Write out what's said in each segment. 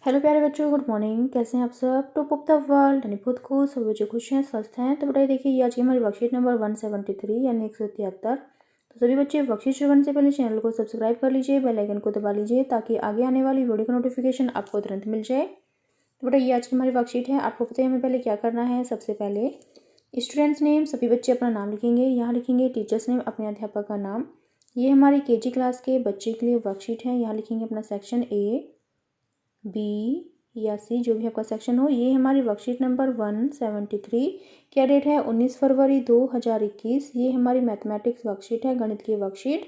Hello प्यारे बच्चों, good morning. कैसे हैं आप सब? टॉप ऑफ द वर्ल्ड यानी खुद खुश, सभी बच्चे खुश हैं, स्वस्थ हैं। तो बताइए, देखिए ये आज की हमारी वर्कशीट नंबर 173 यानी 173। तो सभी बच्चे वर्कशीट शुरू करने से पहले चैनल को सब्सक्राइब कर लीजिए, बेल आइकन को दबा लीजिए ताकि आगे आने वाली वीडियो का नोटिफिकेशन आपको तुरंत मिल जाए। तो बेटा ये आज की हमारी वर्कशीट है। आपको पता है हमें पहले क्या करना है। सबसे पहले स्टूडेंट्स नेम, सभी बच्चे अपना नाम लिखेंगे। यहाँ लिखेंगे टीचर्स नेम, अपने अध्यापक का नाम। ये हमारी केजी क्लास के बच्चे के लिए वर्कशीट है। यहाँ लिखेंगे अपना सेक्शन ए, बी या सी, जो भी आपका सेक्शन हो। ये हमारी वर्कशीट नंबर 173। क्या डेट है? 19 फरवरी 2021। ये हमारी मैथमेटिक्स वर्कशीट है, गणित की वर्कशीट।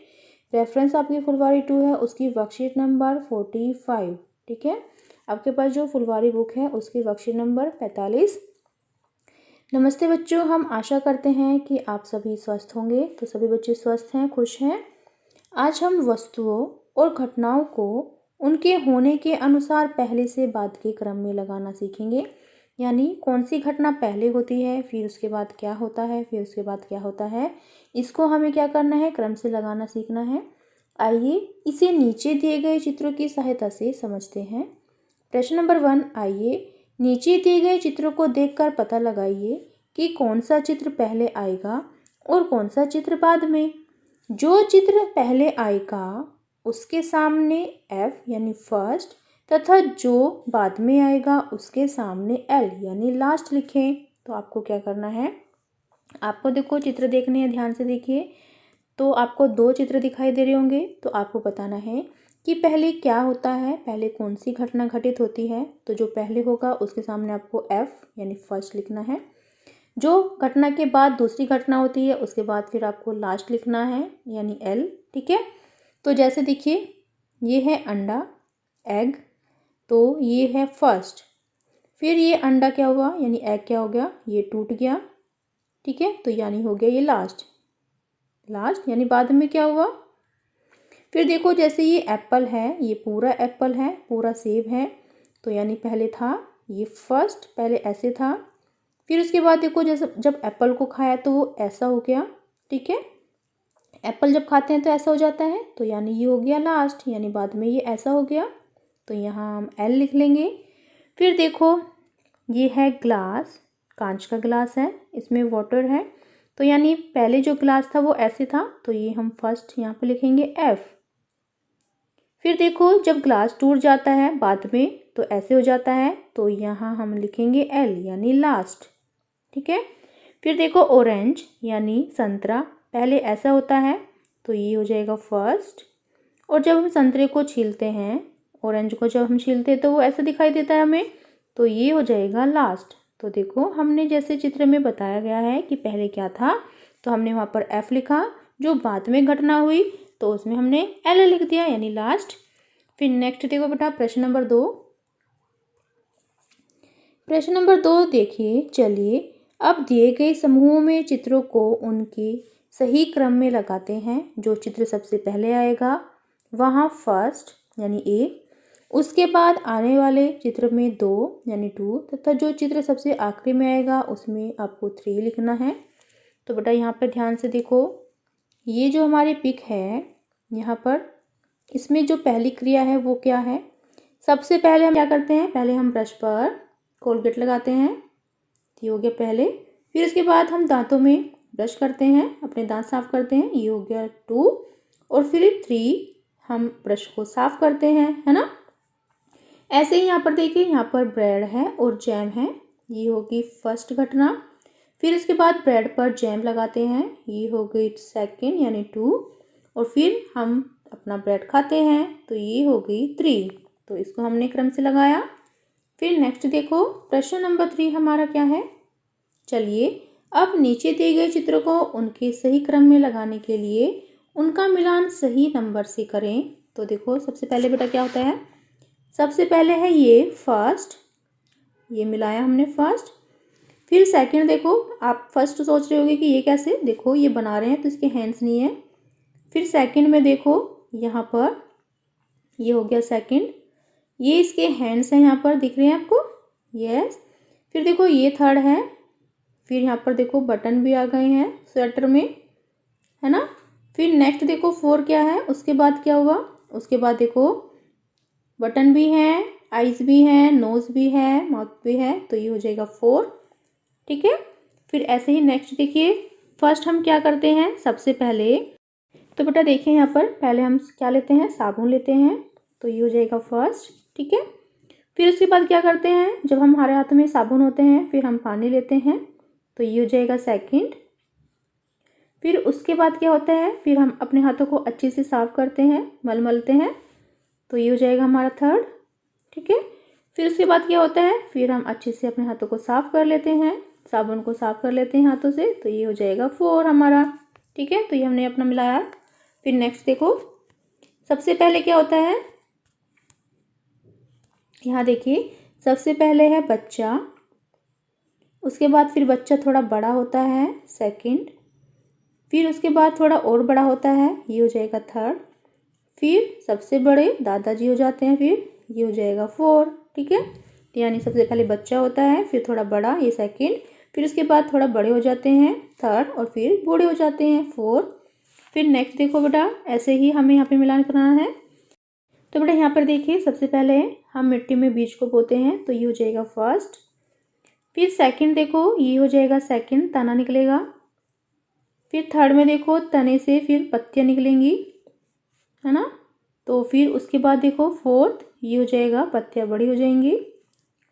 रेफरेंस आपकी फुलवारी 2 है, उसकी वर्कशीट नंबर 45। ठीक है, आपके पास जो फुलवारी बुक है उसकी वर्कशीट नंबर 45। नमस्ते बच्चों, हम आशा करते हैं कि आप सभी स्वस्थ होंगे। तो सभी बच्चे स्वस्थ हैं, खुश हैं। आज हम वस्तुओं और घटनाओं को उनके होने के अनुसार पहले से बाद के क्रम में लगाना सीखेंगे। यानी कौन सी घटना पहले होती है, फिर उसके बाद क्या होता है, फिर उसके बाद क्या होता है, इसको हमें क्या करना है, क्रम से लगाना सीखना है। आइए इसे नीचे दिए गए चित्रों की सहायता से समझते हैं। प्रश्न नंबर 1, आइए नीचे दिए गए चित्रों को देखकर पता लगाइए कि कौन सा चित्र पहले आएगा और कौन सा चित्र बाद में। जो चित्र पहले आएगा उसके सामने F यानी फर्स्ट तथा जो बाद में आएगा उसके सामने L यानी लास्ट लिखें। तो आपको क्या करना है, आपको देखो चित्र देखने हैं, ध्यान से देखिए। तो आपको दो चित्र दिखाई दे रहे होंगे। तो आपको बताना है कि पहले क्या होता है, पहले कौन सी घटना घटित होती है। तो जो पहले होगा उसके सामने आपको F यानी फर्स्ट लिखना है। जो घटना के बाद दूसरी घटना होती है उसके बाद फिर आपको लास्ट लिखना है यानी L। ठीक है, तो जैसे देखिए ये है अंडा, एग, तो ये है फर्स्ट। फिर ये अंडा क्या हुआ यानी एग क्या हो गया, ये टूट गया। ठीक है, तो यानी हो गया ये लास्ट। लास्ट यानी बाद में क्या हुआ। फिर देखो जैसे ये एप्पल है, ये पूरा एप्पल है, पूरा सेब है, तो यानी पहले था ये फर्स्ट, पहले ऐसे था। फिर उसके बाद देखो जैसे जब एप्पल को खाया तो वो ऐसा हो गया। ठीक है, एप्पल जब खाते हैं तो ऐसा हो जाता है, तो यानी ये हो गया लास्ट, यानी बाद में ये ऐसा हो गया। तो यहाँ हम L लिख लेंगे। फिर देखो ये है ग्लास, कांच का ग्लास है, इसमें वाटर है, तो यानी पहले जो ग्लास था वो ऐसे था, तो ये हम फर्स्ट यहाँ पे लिखेंगे F। फिर देखो जब ग्लास टूट जाता है बाद में तो ऐसे हो जाता है, तो यहाँ हम लिखेंगे L यानी लास्ट। ठीक है, फिर देखो ऑरेंज यानी संतरा, पहले ऐसा होता है, तो ये हो जाएगा फर्स्ट। और जब हम संतरे को छीलते हैं, ऑरेंज को जब हम छीलते हैं तो वो ऐसा दिखाई देता है हमें, तो ये हो जाएगा लास्ट। तो देखो हमने जैसे चित्र में बताया गया है कि पहले क्या था, तो हमने वहाँ पर F लिखा। जो बाद में घटना हुई तो उसमें हमने L लिख दिया यानी लास्ट। फिर नेक्स्ट देखो बेटा प्रश्न नंबर 2। प्रश्न नंबर 2 देखिए, चलिए अब दिए गए समूहों में चित्रों को उनके सही क्रम में लगाते हैं। जो चित्र सबसे पहले आएगा वहाँ फर्स्ट यानी A, उसके बाद आने वाले चित्र में 2 यानी 2, तथा जो चित्र सबसे आखिरी में आएगा उसमें आपको 3 लिखना है। तो बेटा यहाँ पर ध्यान से देखो, ये जो हमारी पिक है यहाँ पर, इसमें जो पहली क्रिया है वो क्या है। सबसे पहले हम क्या करते हैं, पहले हम ब्रश पर कोलगेट लगाते हैं, ये हो गया पहले। फिर उसके बाद हम दांतों में ब्रश करते हैं, अपने दांत साफ करते हैं, ये हो गया 2। और फिर 3 हम ब्रश को साफ करते हैं, है ना। ऐसे ही यहाँ पर देखिए, यहाँ पर ब्रेड है और जैम है, ये होगी फर्स्ट घटना। फिर उसके बाद ब्रेड पर जैम लगाते हैं, ये हो गई सेकेंड यानी 2। और फिर हम अपना ब्रेड खाते हैं, तो ये हो गई 3। तो इसको हमने क्रम से लगाया। फिर नेक्स्ट देखो प्रश्न नंबर 3 हमारा क्या है। चलिए अब नीचे दिए गए चित्रों को उनके सही क्रम में लगाने के लिए उनका मिलान सही नंबर से करें। तो देखो सबसे पहले बेटा क्या होता है, सबसे पहले है ये फर्स्ट, ये मिलाया हमने फर्स्ट। फिर सेकंड देखो, आप फर्स्ट सोच रहे होगे कि ये कैसे, देखो ये बना रहे हैं तो इसके हैंड्स नहीं है। फिर सेकंड में देखो यहाँ पर ये हो गया सेकंड, ये इसके हैंड्स हैं, यहाँ पर दिख रहे हैं आपको, यस। फिर देखो ये थर्ड है। फिर यहाँ पर देखो बटन भी आ गए हैं स्वेटर में, है ना। फिर नेक्स्ट देखो 4 क्या है, उसके बाद क्या हुआ, उसके बाद देखो बटन भी हैं, आइज़ भी हैं, नोज़ भी है, माउथ भी है, तो ये हो जाएगा 4। ठीक है। फिर ऐसे ही नेक्स्ट देखिए, फर्स्ट हम क्या करते हैं सबसे पहले, तो बेटा देखिए यहाँ पर पहले हम क्या लेते हैं, साबुन लेते हैं, तो ये हो जाएगा फर्स्ट। ठीक है। फिर उसके बाद क्या करते हैं, जब हमारे हाथ में साबुन होते हैं फिर हम पानी लेते हैं, तो ये हो जाएगा सेकंड। फिर उसके बाद क्या होता है, फिर हम अपने हाथों को अच्छे से साफ करते हैं, मलते हैं, तो ये हो जाएगा हमारा थर्ड। ठीक है। फिर उसके बाद क्या होता है, फिर हम अच्छे से अपने हाथों को साफ कर लेते हैं, साबुन को साफ कर लेते हैं हाथों से, तो ये हो जाएगा 4 हमारा। ठीक है। तो ये हमने अपना मिलाया। फिर नेक्स्ट देखो, सबसे पहले क्या होता है, यहाँ देखिए सबसे पहले है बच्चा, उसके बाद फिर बच्चा थोड़ा बड़ा होता है सेकंड, फिर उसके बाद थोड़ा और बड़ा होता है, ये हो जाएगा थर्ड, फिर सबसे बड़े दादाजी हो जाते हैं, फिर ये हो जाएगा 4। ठीक है। यानी सबसे पहले बच्चा होता है, फिर थोड़ा बड़ा, ये सेकंड, फिर उसके बाद थोड़ा बड़े हो जाते हैं थर्ड, और फिर बूढ़े हो जाते हैं 4। फिर नेक्स्ट देखो बेटा, ऐसे ही हमें यहाँ पे मिलान करना है। तो बेटा यहाँ पर देखिए सबसे पहले हम मिट्टी में बीज को बोते हैं, तो ये हो जाएगा फर्स्ट। फिर सेकंड देखो, ये हो जाएगा सेकंड, तना निकलेगा। फिर थर्ड में देखो तने से फिर पत्तियाँ निकलेंगी, है ना। तो फिर उसके बाद देखो फोर्थ, ये हो जाएगा पत्तियाँ बड़ी हो जाएंगी।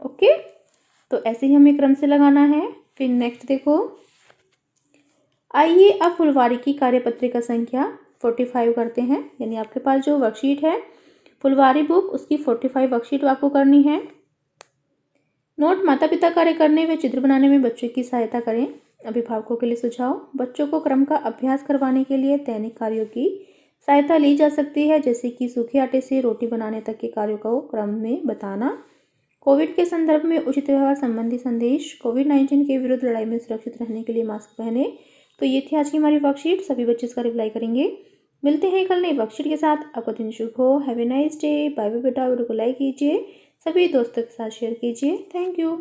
ओके। तो ऐसे ही हमें क्रम से लगाना है। फिर नेक्स्ट देखो, आइए अब फुलवारी की कार्यपत्रिका संख्या 45 करते हैं। यानी आपके पास जो वर्कशीट है फुलवारी बुक, उसकी 45 वर्कशीट आपको करनी है। नोट, माता पिता कार्य करने व चित्र बनाने में बच्चों की सहायता करें। अभिभावकों के लिए सुझाव, बच्चों को क्रम का अभ्यास करवाने के लिए दैनिक कार्यों की सहायता ली जा सकती है, जैसे कि सूखे आटे से रोटी बनाने तक के कार्यों को क्रम में बताना। कोविड के संदर्भ में उचित व्यवहार संबंधी संदेश, कोविड-19 के विरुद्ध लड़ाई में सुरक्षित रहने के लिए मास्क पहने। तो ये थी आज की हमारी वर्कशीट, सभी बच्चे इसका रिप्लाई करेंगे। मिलते हैं कल नई वर्कशीट के साथ। आपका दिन शुभ हो। Have a nice day. Bye bye बेटा। वीडियो को लाइक कीजिए, सभी दोस्तों के साथ शेयर कीजिए। Thank you.